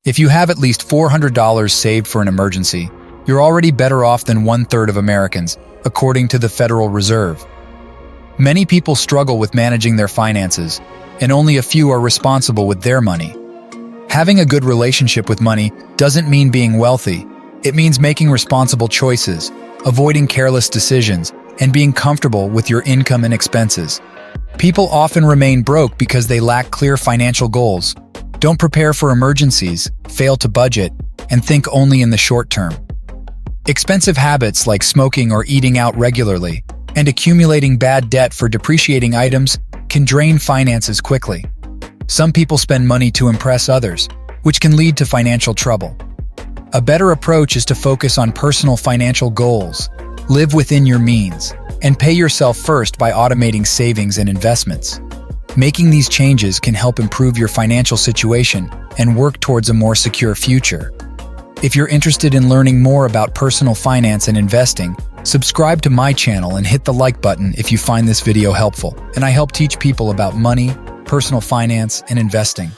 If you have at least $400 saved for an emergency, you're already better off than 1/3 of Americans, according to the Federal Reserve. Many people struggle with managing their finances, and only a few are responsible with their money. Having a good relationship with money doesn't mean being wealthy. It means making responsible choices, avoiding careless decisions, and being comfortable with your income and expenses. People often remain broke because they lack clear financial goals, don't prepare for emergencies, fail to budget, and think only in the short term. Expensive habits like smoking or eating out regularly and accumulating bad debt for depreciating items can drain finances quickly. Some people spend money to impress others, which can lead to financial trouble. A better approach is to focus on personal financial goals, live within your means, and pay yourself first by automating savings and investments. Making these changes can help improve your financial situation and work towards a more secure future. If you're interested in learning more about personal finance and investing, subscribe to my channel and hit the like button if you find this video helpful. And I help teach people about money, personal finance, and investing.